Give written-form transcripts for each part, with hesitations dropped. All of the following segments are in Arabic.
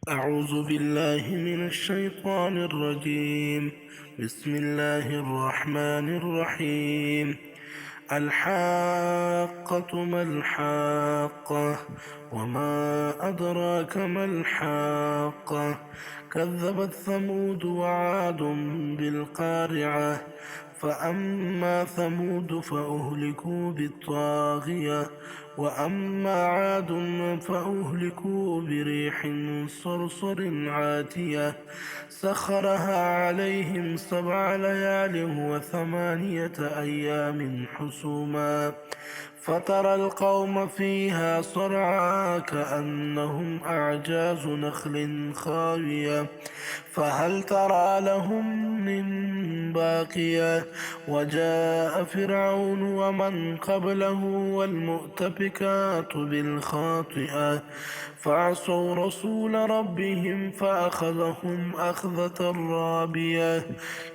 أعوذ بالله من الشيطان الرجيم. بسم الله الرحمن الرحيم. الحاقة ما الحاقة، وما أدراك ما الحاقة. كذبت ثمود وعاد بالقارعة. فأما ثمود فأهلكوا بالطاغية، وأما عاد فأهلكوا بريح صرصر عاتية سخرها عليهم 7 ليال و8 أيام حسوما، فترى القوم فيها صرعى كأنهم أعجاز نخل خاوية، فهل ترى لهم من باقية. وجاء فرعون ومن قبله والمؤتفكات بالخاطئة، فعصوا رسول ربهم فأخذهم أخذة رابية.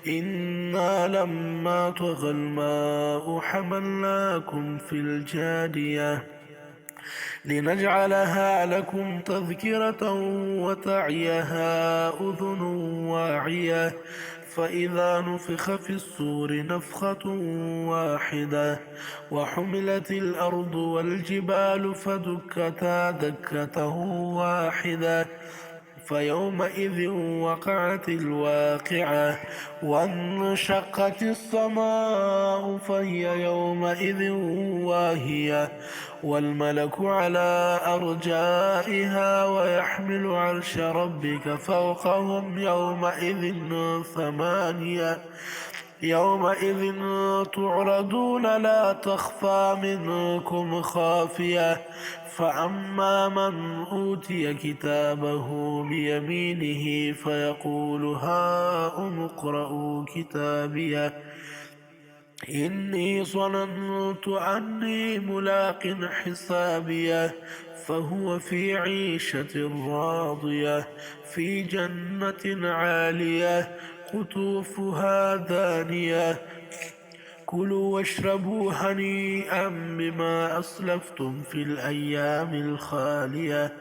إنا لما طغى الماء حملناكم في الجارية لنجعلها لكم تذكرة وتعيها أذن واعية. فإذا نفخ في الصور نفخة واحدة، وحملت الأرض والجبال فدكتا دكة واحدة، فيومئذ وقعت الواقعة. وانشقت السماء فهي يومئذ واهية، والملك على أرجائها ويحمل عرش ربك فوقهم يومئذ ثمانية. يومئذ تعرضون لا تخفى منكم خافية. فأما من أوتي كتابه بيمينه فيقول هاؤم اقرءوا كتابيه إني ظننت أني ملاق حسابيه. فهو في عيشة راضية في جنة عالية قطوفها دانية. كلوا واشربوا هنيئا بما أسلفتم في الأيام الخالية.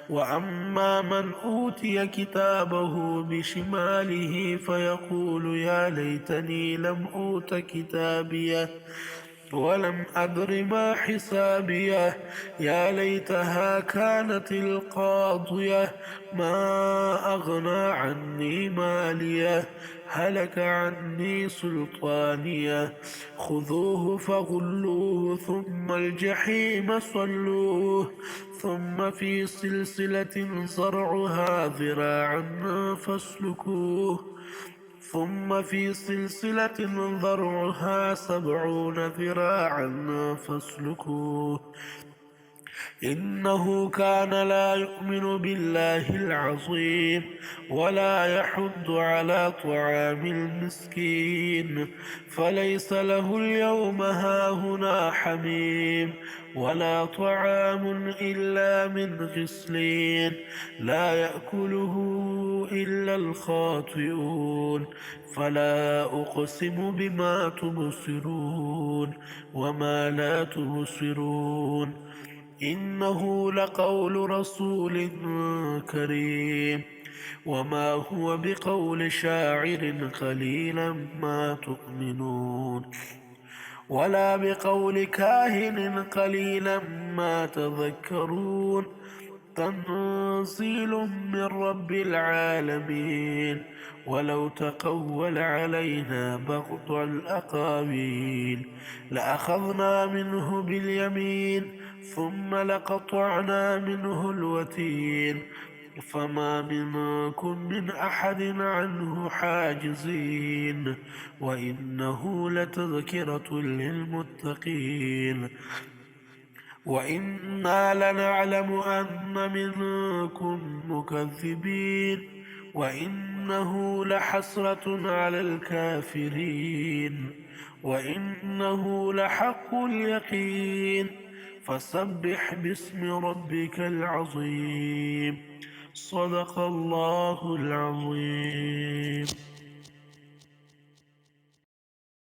وأما من أوتي كتابه بشماله فيقول يا ليتني لم أوت كتابيه ولم أدر ما حسابيه. يا ليتها كانت القاضية ما أغنى عني ماليه هلك عني سلطانيه. خذوه فغلوه ثم الجحيم صلوه ثم في سلسلة زرعها ذراعا فاسلكوه ثم في سلسلة ذرعها 70 ذراعا فاسلكوه إنه كان لا يؤمن بالله العظيم ولا يحض على طعام المسكين. فليس له اليوم هاهنا حميم ولا طعام إلا من غسلين لا يأكله إلا الخاطئون. فلا أقسم بما تبصرون وما لا تبصرون إنه لقول رسول كريم وما هو بقول شاعر قليلا ما تؤمنون ولا بقول كاهن قليلا ما تذكرون. تنزيل من رب العالمين. ولو تقول علينا بعض الأقاويل لأخذنا منه باليمين ثم لقطعنا منه الوتين فما منكم من أحد عنه حاجزين. وإنه لتذكرة للمتقين وإنا لنعلم أن منكم مكذبين وإنه لحسرة على الكافرين وإنه لحق اليقين. فسبح باسم ربك العظيم. صدق الله العظيم.